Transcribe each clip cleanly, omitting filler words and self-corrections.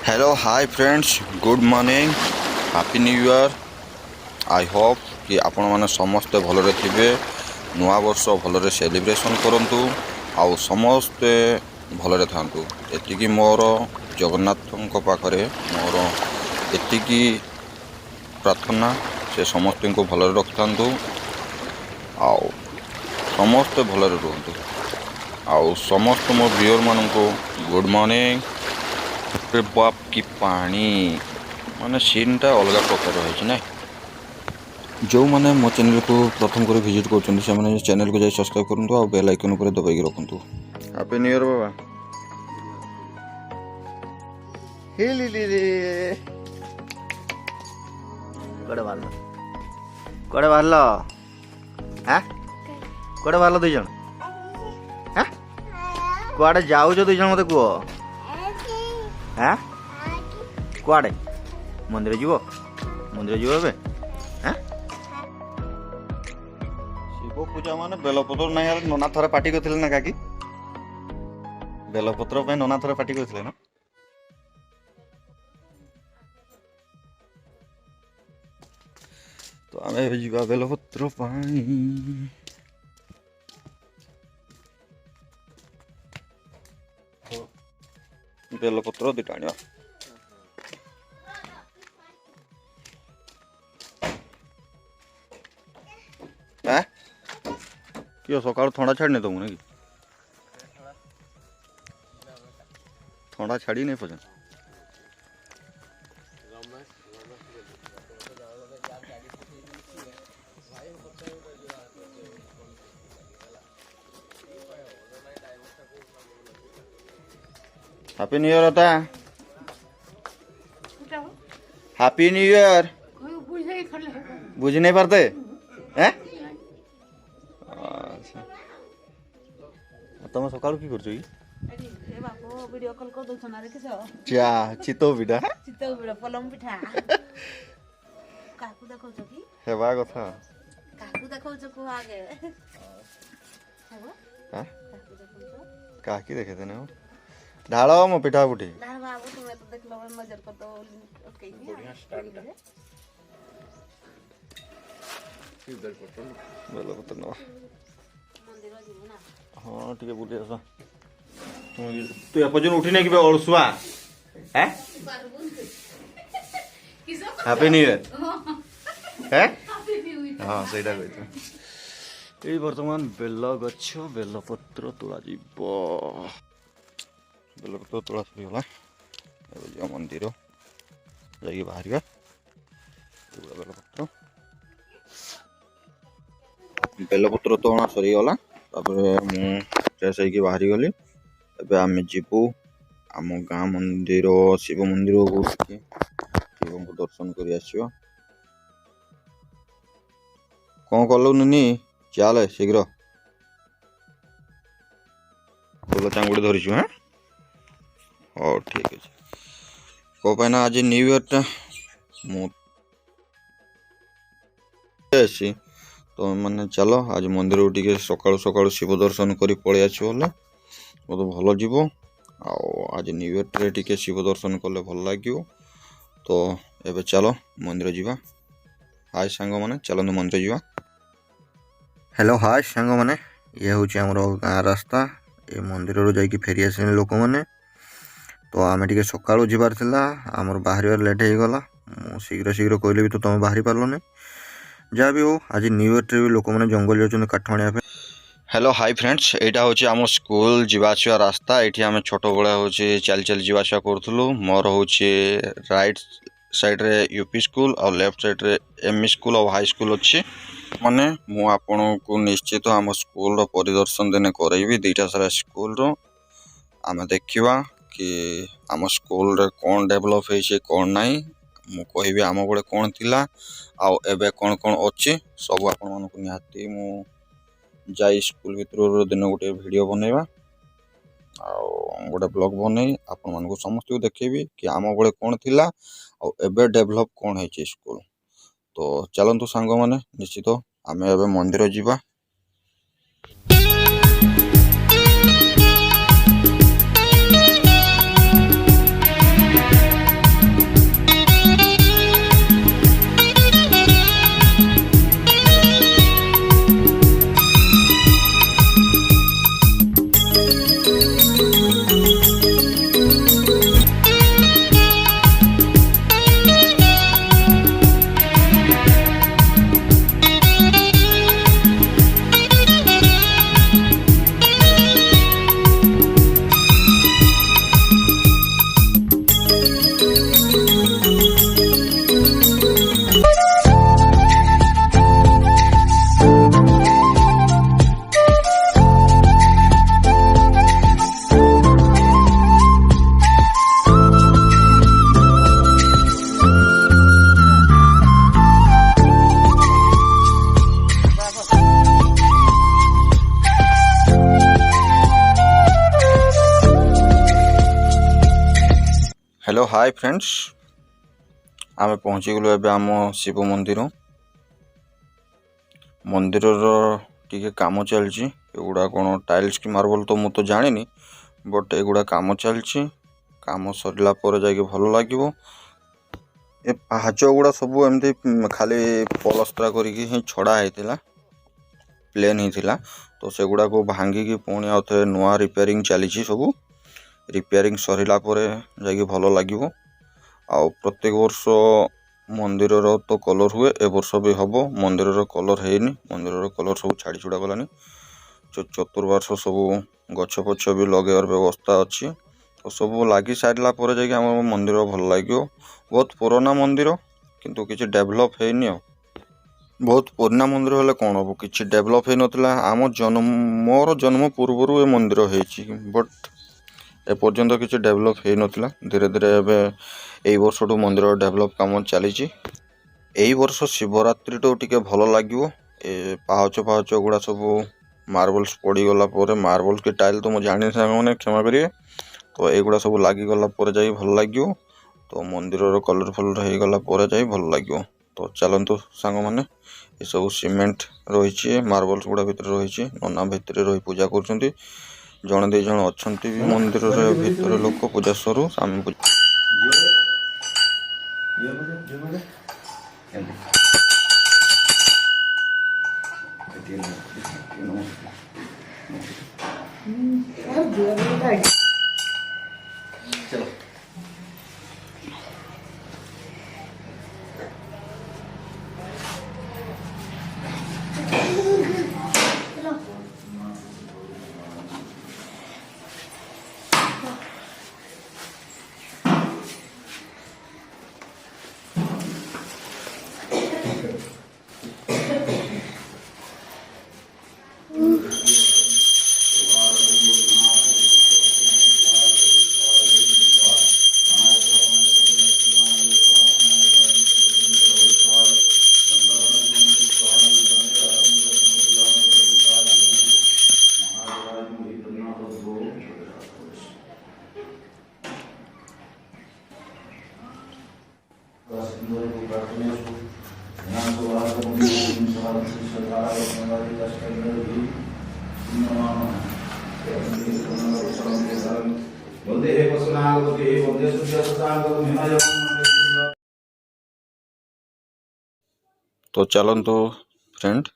Hello hi friends good morning happy new year. I hope कि आपण माने समस्ते भलरे थिबे, नुआ वर्ष भलरे सेलिब्रेशन करंतु आउ समस्ते भलरे थांतु। एतिकी मोर जगन्नाथଙ୍କ पाखरे मोर एतिकी प्रार्थना से समस्त को भलरे रखतांतु आउ समस्ते भलरे रहंतु। आउ समस्त मो व्यूअर माननको गुड मॉर्निंग। बाप की पानी माने सीनटा अलग प्रकार रही ना। जो मैंने मो चैनल को प्रथम कर विजिट कर चैनल को जाए सब्सक्राइब करूँ और बेल आइकन पर दबाई रखु। हैप्पी न्यू ईयर बाबा। कड़े बाहर कड़े बाहर दुई जन कड़े जाऊ दुई जन मत कह हाँ कड़े मंदिर जीव ए शिव पूजा माने बेलपत्र ना यार नना थरे पार्टी करथिले ना काकी बेलपत्र पे नना थरे पार्टी करथिले ना। तो आमे जीवा बेलपत्र पानी बेलपत्र दुटा आनिया। कियो सकाळ थंडा छाड़ने तुम ना कि थंडा छाड़ी नहीं पजन हैप्पी न्यू ईयर होता। हैप्पी न्यू ईयर बुझ नहीं पाते हैं। तुम सकाळ की करछ ए बापो वीडियो कॉल कर दउछ ना देखिस चा चितो बिडा पलम पिठा काकू देखौछ की हेबा कथा काकू देखौछ को आगे हेबो हां काकू देखौछ काकी देखे थे ना ढालो मो पिठा बुठी ना बाबू तुम्हें तो देख लो नजर कर दो ओके बढ़िया स्टार्ट है इधर पटल बोलो पता ना मंदिर जीव ना। हाँ ठीक है बुली आसा तू या पजन उठी नहीं कि अलसुआ हैं। हैप्पी न्यू ईयर हैं हाँ सेटा कहते ये वर्तमान बेल गछ बेल पत्र तोड़ा जीव बेल पत्र तोड़ा सरीगला मंदिर जाइए बाहर बेलपत्र तोड़ा सरीगला फ्रेश हो बाहरी गली। एबे आम जीवु आम गाँ मंदिर शिव मंदिर को शिव को दर्शन कर आसवा। कौन कलु नी चल शीघ्र फूल चांगुड़ी धरी हाँ हाँ ठीक अच्छे कौन आज न्यू ईयर टा मुझे तो मैंने चलो आज मंदिर टी सकाळु सकाळु शिव दर्शन कर पलि आसले मत भल जीव आज न्यू ईयर टे शिव दर्शन कले भल लगे। तो एबे चलो मंदिर जीवा। हाय सांग माने चलते मंदिर जीवा। हेलो हाय सांग माने ये हूँ गाँ रास्ता ये मंदिर रू जाकि फेरी आस लोक मैंने। तो आम टे सकाळु जीवार थिला आमर बाहर लेट हो गला शीघ्र शीघ्र कहले भी तो तुम बाहरी पार्लनी जहाँ भी हो आज न्यू ईयर भी लोक मैंने जंगल जाऊँ काठ आने। हेलो हाय फ्रेंड्स यहाँ हूँ आम स्कूल जीवासा रास्ता ये आम छोट बड़ा हूँ चल चल जीवासा करूँ। मोर हूँ राइट साइड रे यूपी स्कूल और लेफ्ट साइड रे एमई स्कूल और हाई स्कूल अच्छी माने मु आपन को निश्चित आम स्कूल परिदर्शन दिने करेबी दुईटा सारा स्कूल रो आम देखा कि आम स्कूल रे कौन डेभलप है कौन नाई मु कहबी आम बड़े कौन थिला आउ एबे कौन कौन अच्छी सब आपण मानक निहाती मु जाई स्कूल भीतर दिन गोटे वीडियो बनैबा आउ गोटे ब्लॉग बनई आपण मानक समस्त को देखेबी कि आम बड़े कौन थिला आउ एबे डेभलप कौन है स्कूल। तो चलतु सांग माने निश्चित आम एबे मंदिर जीवा। हेलो हाय फ्रेंड्स आमे पहुँची गलु एबे आम शिव मंदिर मंदिरर टिके काम चलछि एगुड़ा कोन टाइल्स की मार्बल तो मु तो जानिनी बट एगुड़ा काम चलछि काम सरला पर जाके भल लागिवो ए पाहाच गुड़ा सब एमती खाली पलस्त्रा करिकी ही छड़ा हेतिला प्लेन हेतिला तो सेगुड़ा को भांगी की पुणी आउथे नुआ रिपेयरिंग चलीछि सब रिपेयरिंग सरिला परे जाके भल लागिवो आ प्रत्येक वर्ष मंदिर तो कलर हुए ए वर्ष भी हम मंदिर कलर है मंदिर कलर सब छाड़ी छुड़ा गलानी चतुर्पार्श्व सब गछ पछ भी लगेबार व्यवस्था अच्छी तो सब लगी सारा पर जाकि आम मंदिर भल लगे बहुत पुराना मंदिर किंतु किसी डेभलप है बहुत पुराना मंदिर हेल्ले कौन हम कि डेभलप हो नाला आम जन्म मोर जन्म पूर्वर ए मंदिर होती बट एपर्यंत किसी डेभलप हो नाला धीरे धीरे ए वर्ष मंदिर डेभलप कम चली वर्ष शिवरात्रि तो टिके भल लगे पाहच पाहच गुड़ा सब मार्बल्स पड़गला मार्बल्स की टाइल तो मुझे जानी मैंने क्षमा करेंगे तो युवा सब लगिगला जा भल लगे तो मंदिर कलरफुल हो गला जा भल लगे तो चलतु सांग मैंने ये सब सीमेंट रही मार्बल्स गुड़ा भितर रही नना भितर रही पूजा कर जड़े दे जन अच्छा मंदिर भितर लोक पूजा सरू आम चलो तो चलतु फ्रेंड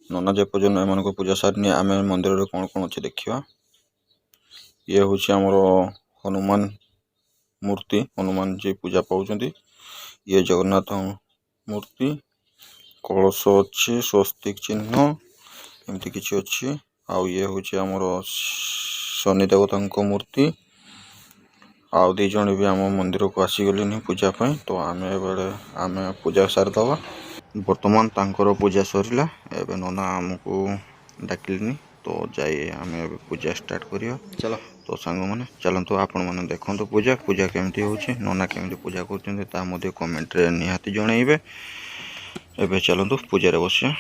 नना जेपर्यंत एम को पूजा सारे आम मंदिर कौन कौन अच्छे देखा ये हूँ आमर हनुमान मूर्ति हनुमान जी पूजा पाँच ये जगन्नाथ मूर्ति कलश अच्छी स्वस्तिक चिन्ह एमती किसी अच्छी आउ ये हूँ आमर शनि देवता मूर्ति आउ दी जन भी आम मंदिर को आसीगले पूजा पाई तो आम आम पूजा सारीदवा बर्तमान तांकर पूजा सरिला एबे नना आमको डाकिलनी तो जाए आम पूजा स्टार्ट करिया चलो तो सांग मैंने चलतु आपण मैंने देखो पूजा पूजा केमती होची नना केमती पूजा कर कमेंट रे निहाती जनइबे एबे चलतु पूजा रे बसिया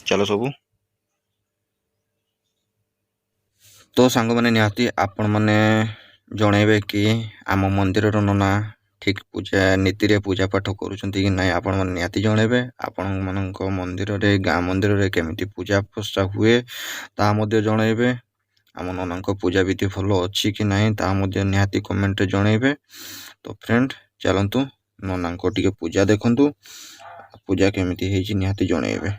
चलो सबू तो सांग मैंने निहाती आपण मैंने जनइबे कि आम मंदिर नना ठीक पूजा नीति रे पूजा पाठ करुँच कि ना आपण मैंने निहाती जनइबे आपण मान मंदिर रे गाँ मंदिर रे केमिति पूजा पसा हुए ता मध्य जनइबे आम नना पूजा विधि भल अच्छी कि ना ता मध्य निहाती कमेंट जनइबे तो फ्रेंड चलतु नना टिके पूजा देखंतु पूजा केमिति हेछि निहाती जनइबे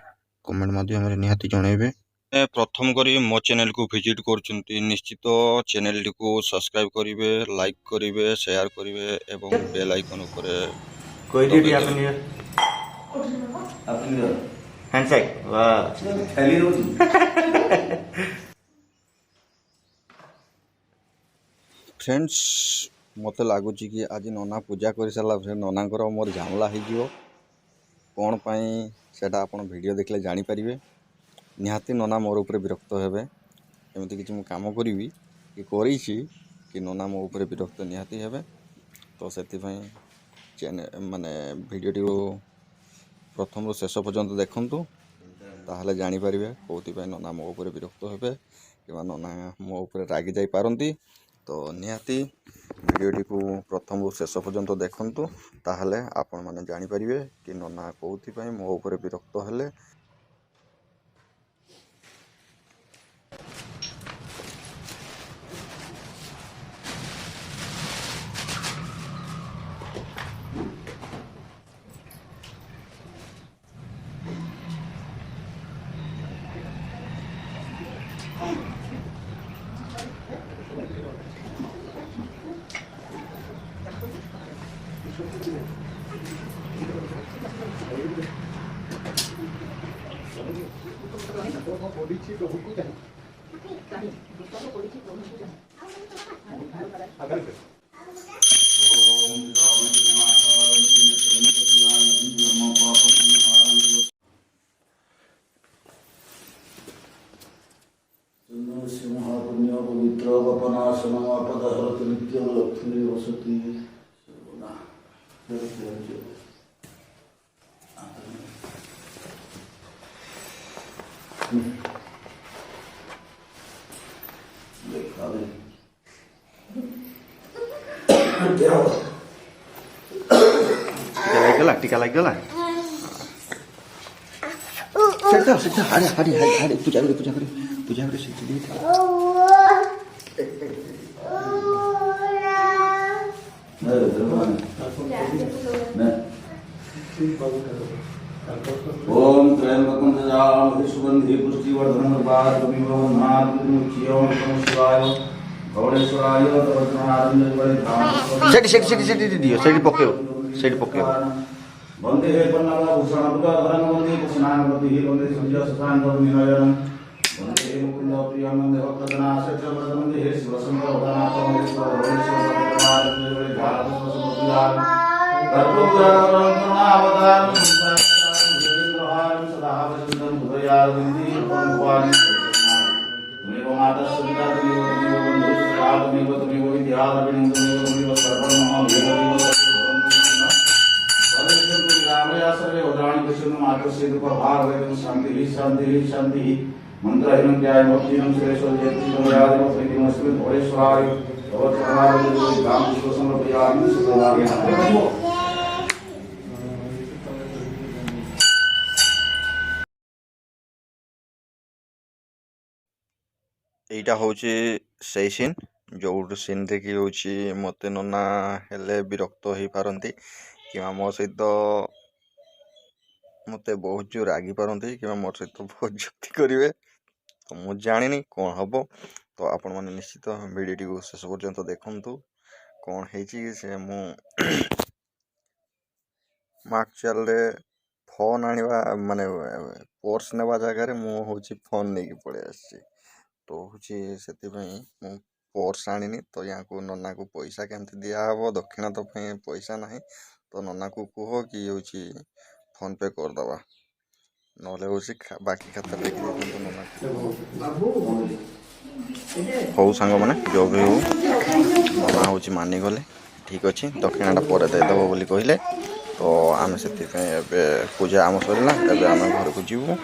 कमेंट माध्यम रे निहाती जनइबे प्रथम करी मो चैनल को विजिट करछंती निश्चित चैनल को सब्सक्राइब करिवे लाइक करिवे शेयर करिवे एवं बेल आइकन ऊपर कोई ड्यूटी आपने हैंडशेक वाह खाली फ्रेंड्स मत लगुच कि आज नना पूजा कर सारा ननांकर मोर झामला हो कौन पाई सेटा आपण वीडियो देखले जानी पारिबे निहाती नना मोर ऊपर विरक्त हेबे एमती किसी मु काम करी कि करिछि कि नना मो ऊपर विरक्त निहाती हेबे तो से चैनल माने वीडियोटी प्रथम शेष पर्यंत देखंतु ताहले जानी पारिबे कोथि पय नना मो ऊपर विरक्त हेबे कि नना मो ऊपर रागी जाई पारंती तो निहाती भिडियोटी को प्रथम शेष पर्यंत देखंतु ताहले आपण माने जानि परिबे कि नना कोउथि पई मो ऊपर विरक्त हेले। सिंहापुण्य पवित्र वपनाशनपदहरत नित्यं लक्ष्मी वसति टीका लग गला सीधा हारे हारे हारे पूजा करे सीधा ओम त्रयंबकं यजामहे सुगंधि पुष्टिवर्धनम् उर्वारुकमिव बन्धनात् शिवाय गौरेश्वराय तवज्ञानंद सेठी दियो सेठी पकेओ वंदे पन्नगा भूषणभूतधरं वंदे कृष्णानवतिः वंदे सूर्यशशाङ्कनिलयनं वंदे मुकुन्द प्रियमन्दे भक्तजनाशयवर्धनं वंदे शिवशङ्करवदनाथं कर्पूरगौरवं सदा वसन्तं हृदयारविन्दे भगवान् त्वमेव माता सविता त्वमेव बन्धुश्च त्वमेव विद्यारविणं त्वमेव सर्वं मम वेदमेव सर्वे उदाहरण कृष्ण मात्र से प्रभाव वेदन शांति मंत्रहीन ज्ञान भक्तिहीन सुरेश्वर जयति तमयादि प्रीति मस्मित भोलेश्वराय भगवत्समारंभ काम विश्व समर्पयामि सदावे एटा होची सेई सीन जो सीन देखी होची मते नना हेले विरक्त हो पारंती कि मो सहित मते बहुत जो रागी पारंती कि मो सहित बहुत जुक्ति करेंगे तो मुझे जानी कौन हम तो आपण मैंने निश्चित भिडियो को शेष पर्यंत देखु कौन है मु मार्कचाल फोन आनिबा माने पर्स नेबा जगह मु होची फोन नहीं पड़े आसी तो होची सेति पई मु पर्स आनिनी तो यहाँ को नना को पैसा केमती दिया हबो दक्षिणा तो पैसा नहीं तो नना को कह कि होची फोन पे कर दबा नले होची बाकी खाता देखि तो नना हो सांग माने जो भी हो नना होची मानी गले ठीक अच्छे दक्षिणाटा पर देदेव बोली कहले तो आम से पूजा आम सरला आम घर को जीवु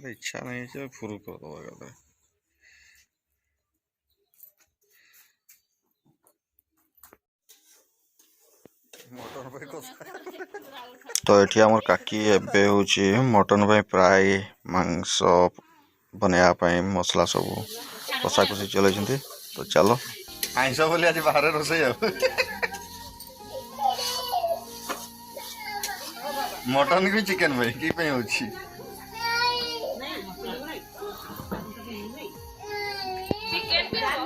इच्छा नहीं है फुल कर दबा गले तो ये आम काकी एबे होची मटन भाई प्राय मांस बनवाई मसला सब कषा कषि चल तो चलो आईस बोली आज बाहर रोसे मटन की चिकेन भाई कि होची चिकेन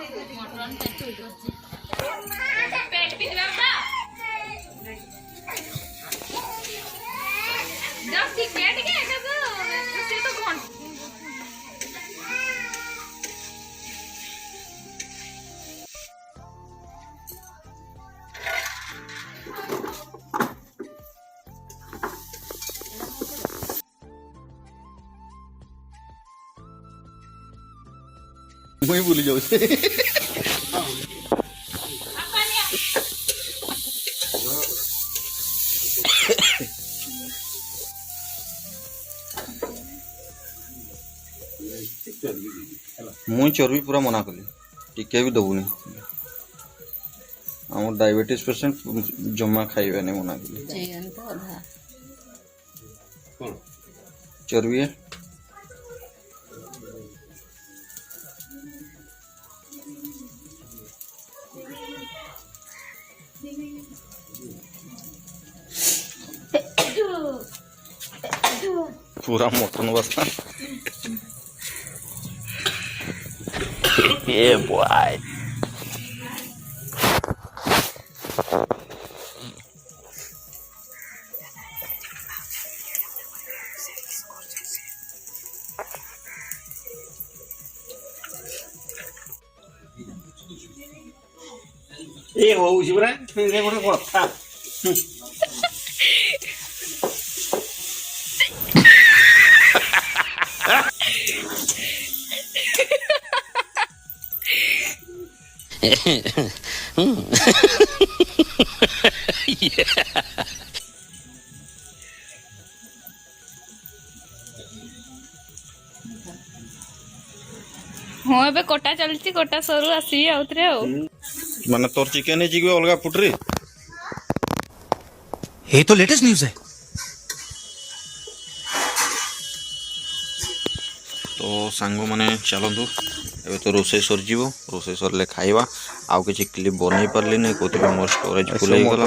ମୁଇଁ ଭୁଲି ଯାଉଛି मुई चर्बी पूरा मना कली टिके भी दबुनी आम डायबिटीज पेशेंट जमा खाइबे नहीं मना कली चर्बी है पूरा मटन बस्ता ये बॉय ଏ ହଉଛି ପରା ଗୋଟେ କଥା ହଁ ଏବେ କଟା ଚାଲିଛି କଟା ସରୁ ଆସିବି ଆଉଥରେ ଆଉ माने तोर चिकेन ही जिगवे अलगा फुटरी ये तो लेटेस्ट न्यूज़ है। तो सांग माने चलतु एबे तो रोसे सरजिवो रोसे सरले खाइबा आउ किछि क्लिप बनै परली नै कोथिबे मोर स्टोरेज फुल हे गला